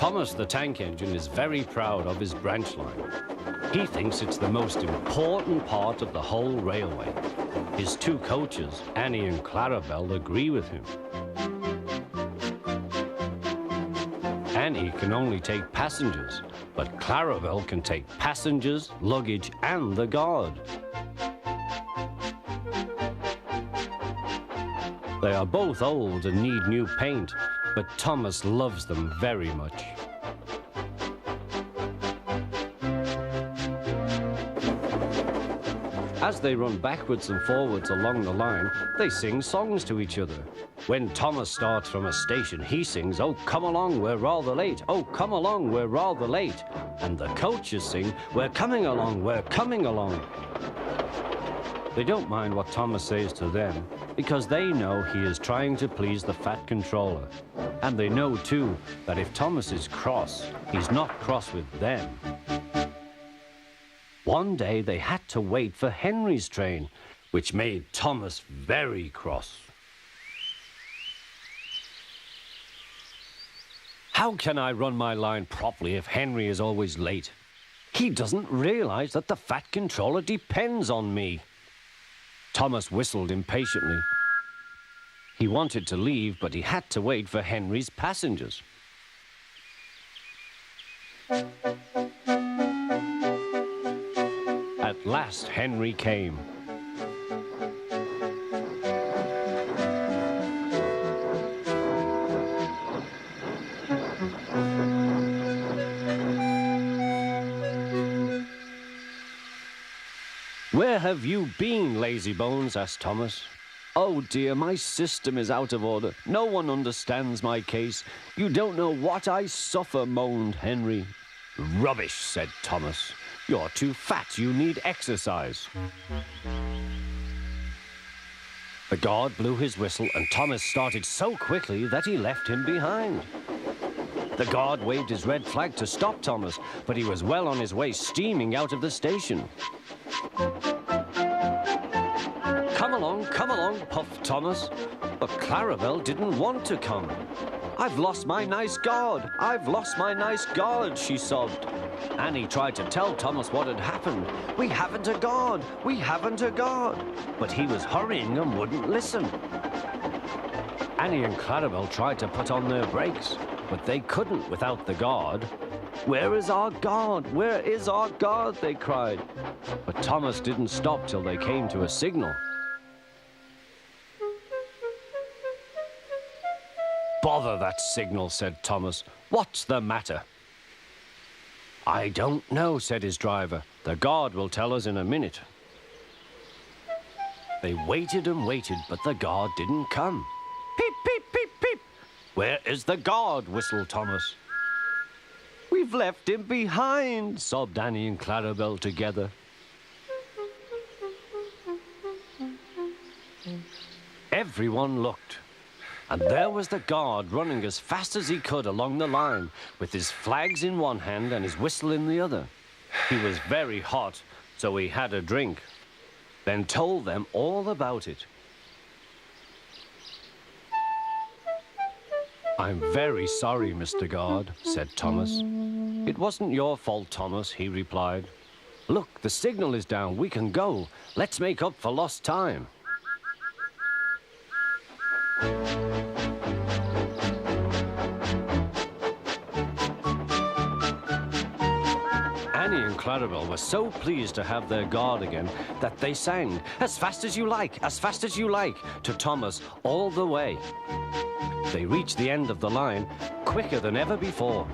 Thomas the Tank Engine is very proud of his branch line. He thinks it's the most important part of the whole railway. His two coaches, Annie and Clarabelle, agree with him. Annie can only take passengers, but Clarabelle can take passengers, luggage, and the guard. They are both old and need new paint, but Thomas loves them very much. As they run backwards and forwards along the line, they sing songs to each other. When Thomas starts from a station, he sings, "Oh, come along, we're rather late. Oh, come along, we're rather late." And the coaches sing, "We're coming along, we're coming along." They don't mind what Thomas says to them, because they know he is trying to please the Fat Controller. And they know, too, that if Thomas is cross, he's not cross with them. One day they had to wait for Henry's train, which made Thomas very cross. How can I run my line properly if Henry is always late? He doesn't realize that the Fat Controller depends on me. Thomas whistled impatiently. He wanted to leave, but he had to wait for Henry's passengers. At last, Henry came. "Where have you been, lazybones?" asked Thomas. "Oh dear, my system is out of order. No one understands my case. You don't know what I suffer," moaned Henry. "Rubbish," said Thomas. "You're too fat. You need exercise." The guard blew his whistle, and Thomas started so quickly that he left him behind. The guard waved his red flag to stop Thomas, but he was well on his way, steaming out of the station. Come along, puffed Thomas. But Clarabelle didn't want to come. "I've lost my nice guard. I've lost my nice guard," she sobbed. Annie tried to tell Thomas what had happened. "We haven't a guard. We haven't a guard." But he was hurrying and wouldn't listen. Annie and Clarabelle tried to put on their brakes, but they couldn't without the guard. "Where is our guard? Where is our guard?" they cried. But Thomas didn't stop till they came to a signal. "Bother that signal," said Thomas. "What's the matter?" "I don't know," said his driver. "The guard will tell us in a minute." They waited and waited, but the guard didn't come. "Peep, peep, peep, peep." "Where is the guard?" whistled Thomas. "We've left him behind," sobbed Annie and Clarabelle together. Everyone looked. And there was the guard running as fast as he could along the line, with his flags in one hand and his whistle in the other. He was very hot, so he had a drink, then told them all about it. "I'm very sorry, Mr. Guard," said Thomas. "It wasn't your fault, Thomas," he replied. "Look, the signal is down. We can go. Let's make up for lost time." Annie and Clarabelle were so pleased to have their guard again that they sang, "As fast as you like, as fast as you like," to Thomas all the way. They reached the end of the line quicker than ever before.